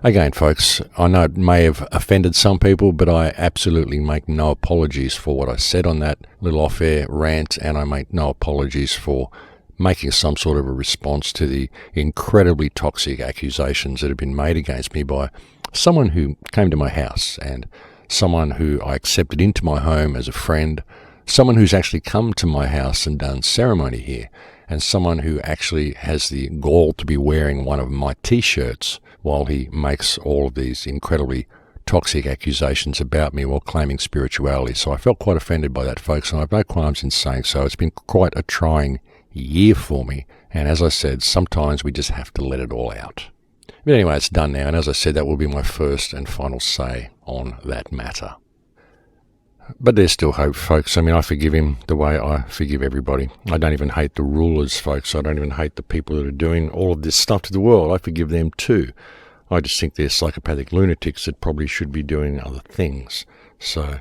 again, folks, I know it may have offended some people, but I absolutely make no apologies for what I said on that little off-air rant, and I make no apologies for making some sort of a response to the incredibly toxic accusations that have been made against me by someone who came to my house and someone who I accepted into my home as a friend, someone who's actually come to my house and done ceremony here, and someone who actually has the gall to be wearing one of my T-shirts while he makes all of these incredibly toxic accusations about me while claiming spirituality. So I felt quite offended by that, folks, and I have no qualms in saying so. It's been quite a trying year for me, and as I said, sometimes we just have to let it all out. But anyway, it's done now, and as I said, that will be my first and final say on that matter. But there's still hope, folks. I mean, I forgive him the way I forgive everybody. I don't even hate the rulers, folks. I don't even hate the people that are doing all of this stuff to the world. I forgive them too. I just think they're psychopathic lunatics that probably should be doing other things. So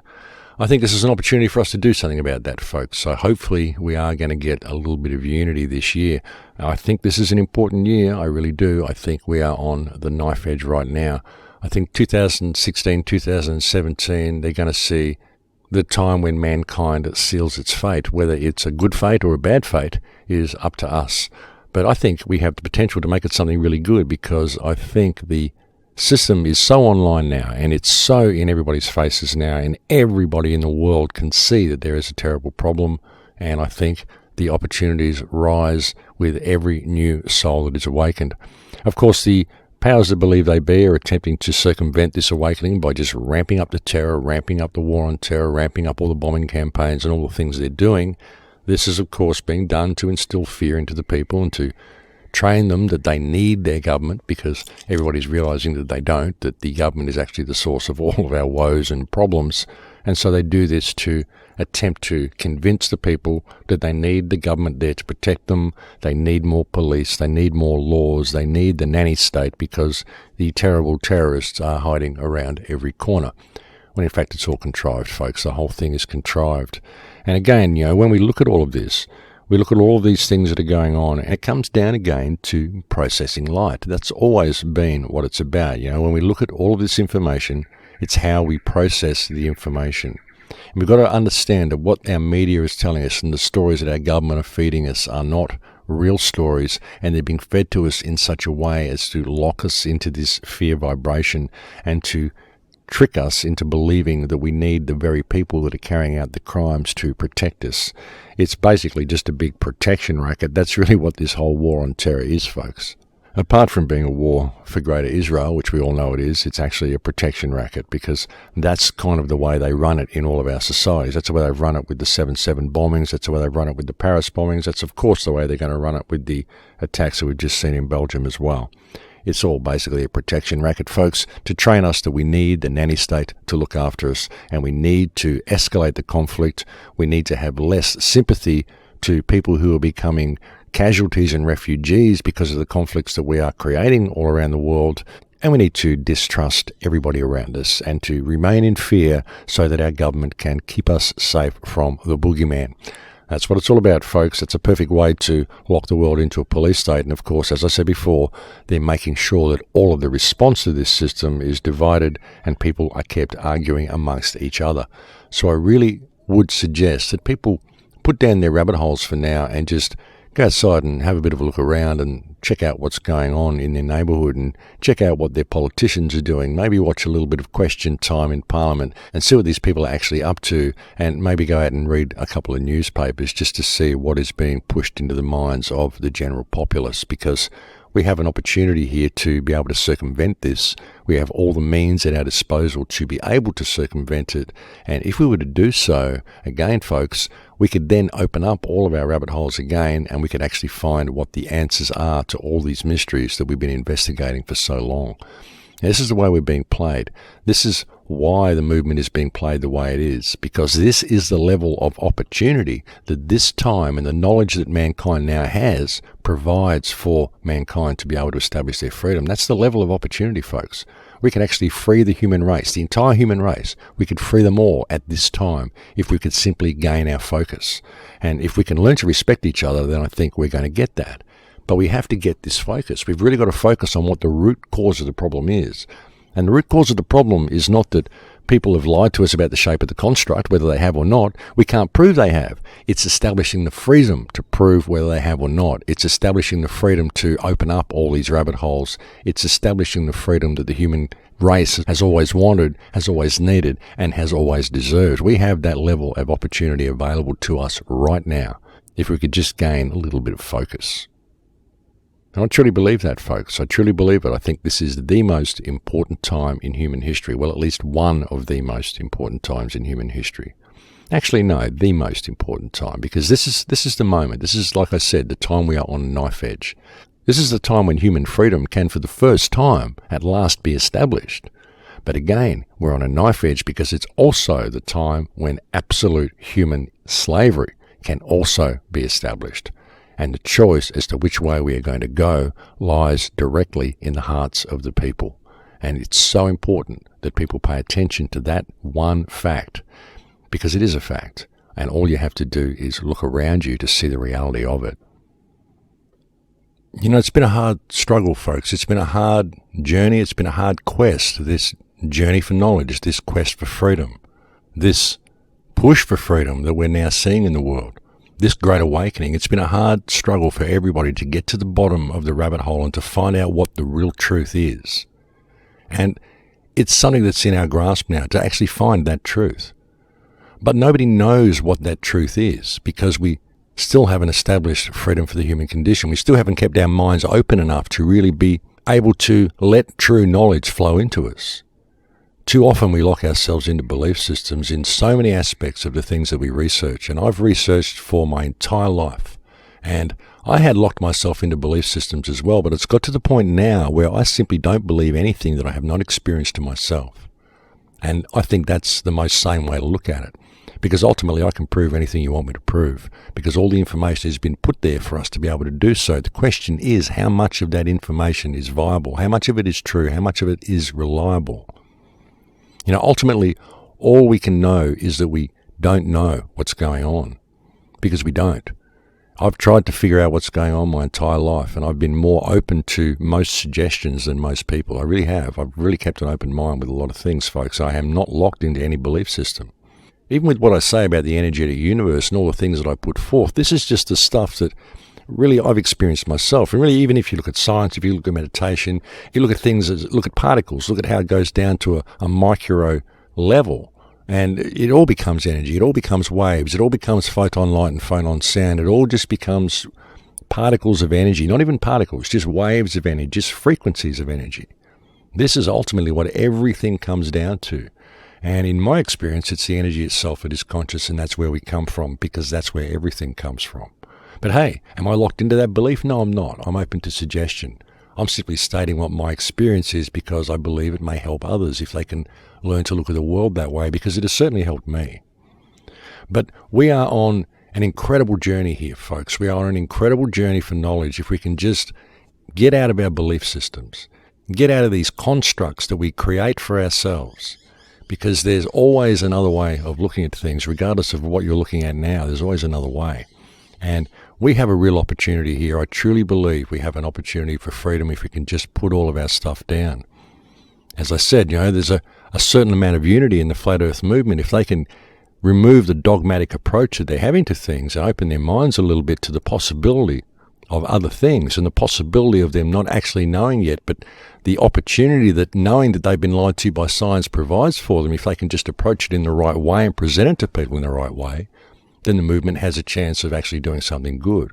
I think this is an opportunity for us to do something about that, folks. So hopefully we are going to get a little bit of unity this year. I think this is an important year. I really do. I think we are on the knife edge right now. I think 2016, 2017, they're going to see the time when mankind seals its fate. Whether it's a good fate or a bad fate is up to us. But I think we have the potential to make it something really good, because I think the system is so online now, and it's so in everybody's faces now, and everybody in the world can see that there is a terrible problem. And I think the opportunities rise with every new soul that is awakened. Of course, the powers that believe they be are attempting to circumvent this awakening by just ramping up the terror, ramping up the war on terror, ramping up all the bombing campaigns and all the things they're doing. This is, of course, being done to instill fear into the people and to train them that they need their government, because everybody's realizing that they don't, that the government is actually the source of all of our woes and problems. And so they do this to attempt to convince the people that they need the government there to protect them. They need more police. They need more laws. They need the nanny state, because the terrible terrorists are hiding around every corner. When in fact it's all contrived, folks. The whole thing is contrived. And again, when we look at all of this, we look at all of these things that are going on, and it comes down again to processing light. That's always been what it's about. When we look at all of this information, it's how we process the information. And we've got to understand that what our media is telling us and the stories that our government are feeding us are not real stories, and they're being fed to us in such a way as to lock us into this fear vibration and to trick us into believing that we need the very people that are carrying out the crimes to protect us. It's basically just a big protection racket. That's really what this whole war on terror is, folks. Apart from being a war for Greater Israel, which we all know it is, it's actually a protection racket, because that's kind of the way they run it in all of our societies. That's the way they've run it with the 7/7 bombings. That's the way they've run it with the Paris bombings. That's, of course, the way they're going to run it with the attacks that we've just seen in Belgium as well. It's all basically a protection racket, folks, to train us that we need the nanny state to look after us, and we need to escalate the conflict. We need to have less sympathy to people who are becoming casualties and refugees because of the conflicts that we are creating all around the world. And we need to distrust everybody around us and to remain in fear so that our government can keep us safe from the boogeyman. That's what it's all about, folks. It's a perfect way to lock the world into a police state. And of course, as I said before, they're making sure that all of the response to this system is divided and people are kept arguing amongst each other. So I really would suggest that people put down their rabbit holes for now and just go outside and have a bit of a look around and check out what's going on in their neighbourhood and check out what their politicians are doing. Maybe watch a little bit of Question Time in Parliament and see what these people are actually up to, and maybe go out and read a couple of newspapers just to see what is being pushed into the minds of the general populace, because we have an opportunity here to be able to circumvent this. We have all the means at our disposal to be able to circumvent it. And if we were to do so, again, folks, we could then open up all of our rabbit holes again, and we could actually find what the answers are to all these mysteries that we've been investigating for so long. Now, this is the way we're being played. This is why the movement is being played the way it is, because this is the level of opportunity that this time and the knowledge that mankind now has provides for mankind to be able to establish their freedom. That's the level of opportunity, folks. We can actually free the human race, the entire human race. We could free them all at this time if we could simply gain our focus. And if we can learn to respect each other, then I think we're going to get that. But we have to get this focus. We've really got to focus on what the root cause of the problem is. And the root cause of the problem is not that people have lied to us about the shape of the construct, whether they have or not. We can't prove they have. It's establishing the freedom to prove whether they have or not. It's establishing the freedom to open up all these rabbit holes. It's establishing the freedom that the human race has always wanted, has always needed, and has always deserved. We have that level of opportunity available to us right now, if we could just gain a little bit of focus. And I truly believe that, folks. I truly believe it. I think this is the most important time in human history. Well, at least one of the most important times in human history. Actually, no, the most important time, because this is the moment. This is, like I said, the time we are on a knife edge. This is the time when human freedom can, for the first time, at last be established. But again, we're on a knife edge because it's also the time when absolute human slavery can also be established. And the choice as to which way we are going to go lies directly in the hearts of the people. And it's so important that people pay attention to that one fact, because it is a fact. And all you have to do is look around you to see the reality of it. You know, it's been a hard struggle, folks. It's been a hard journey. It's been a hard quest, this journey for knowledge, this quest for freedom, this push for freedom that we're now seeing in the world, this great awakening. It's been a hard struggle for everybody to get to the bottom of the rabbit hole and to find out what the real truth is. And it's something that's in our grasp now, to actually find that truth. But nobody knows what that truth is, because we still haven't established freedom for the human condition. We still haven't kept our minds open enough to really be able to let true knowledge flow into us. Too often we lock ourselves into belief systems in so many aspects of the things that we research. And I've researched for my entire life. And I had locked myself into belief systems as well, but it's got to the point now where I simply don't believe anything that I have not experienced to myself. And I think that's the most sane way to look at it. Because ultimately I can prove anything you want me to prove, because all the information has been put there for us to be able to do so. The question is, how much of that information is viable? How much of it is true? How much of it is reliable? You know, ultimately, all we can know is that we don't know what's going on, because we don't. I've tried to figure out what's going on my entire life, and I've been more open to most suggestions than most people. I really have. I've really kept an open mind with a lot of things, folks. I am not locked into any belief system. Even with what I say about the energetic universe and all the things that I put forth, this is just the stuff that really I've experienced myself. And really, even if you look at science, if you look at meditation, you look at things, look at particles, look at how it goes down to a micro level. And it all becomes energy. It all becomes waves. It all becomes photon light and photon sound. It all just becomes particles of energy. Not even particles, just waves of energy, just frequencies of energy. This is ultimately what everything comes down to. And in my experience, it's the energy itself that is conscious, and that's where we come from, because that's where everything comes from. But hey, am I locked into that belief? No, I'm not. I'm open to suggestion. I'm simply stating what my experience is, because I believe it may help others if they can learn to look at the world that way, because it has certainly helped me. But we are on an incredible journey here, folks. We are on an incredible journey for knowledge if we can just get out of our belief systems, get out of these constructs that we create for ourselves. Because there's always another way of looking at things, regardless of what you're looking at now. There's always another way. And we have a real opportunity here. I truly believe we have an opportunity for freedom if we can just put all of our stuff down. As I said, you know, there's a certain amount of unity in the Flat Earth movement. If they can remove the dogmatic approach that they're having to things and open their minds a little bit to the possibility of other things and the possibility of them not actually knowing yet, but the opportunity that knowing that they've been lied to by science provides for them, if they can just approach it in the right way and present it to people in the right way, then the movement has a chance of actually doing something good.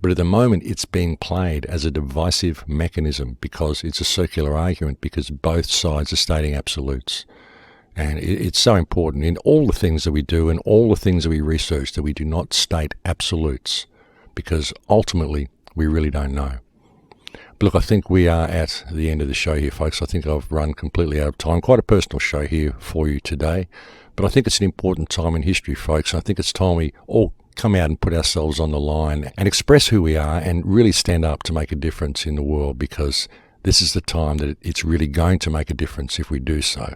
But at the moment, it's being played as a divisive mechanism, because it's a circular argument, because both sides are stating absolutes. And it's so important in all the things that we do and all the things that we research that we do not state absolutes, because ultimately we really don't know. But look, I think we are at the end of the show here, folks. I think I've run completely out of time. Quite a personal show here for you today. But I think it's an important time in history, folks. I think it's time we all come out and put ourselves on the line and express who we are and really stand up to make a difference in the world, because this is the time that it's really going to make a difference if we do so.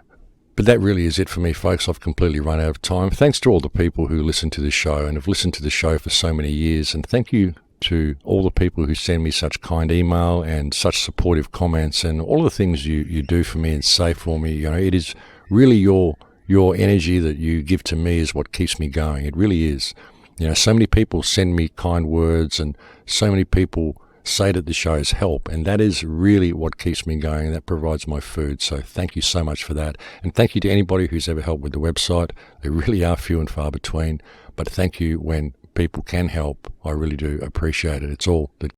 But that really is it for me, folks. I've completely run out of time. Thanks to all the people who listen to the show and have listened to the show for so many years. And thank you to all the people who send me such kind email and such supportive comments and all the things you do for me and say for me. You know, it is really your energy that you give to me is what keeps me going. It really is. You know, so many people send me kind words and so many people say that the shows help, and that is really what keeps me going, and that provides my food. So thank you so much for that. And thank you to anybody who's ever helped with the website. They really are few and far between, but thank you when people can help. I really do appreciate it. It's all that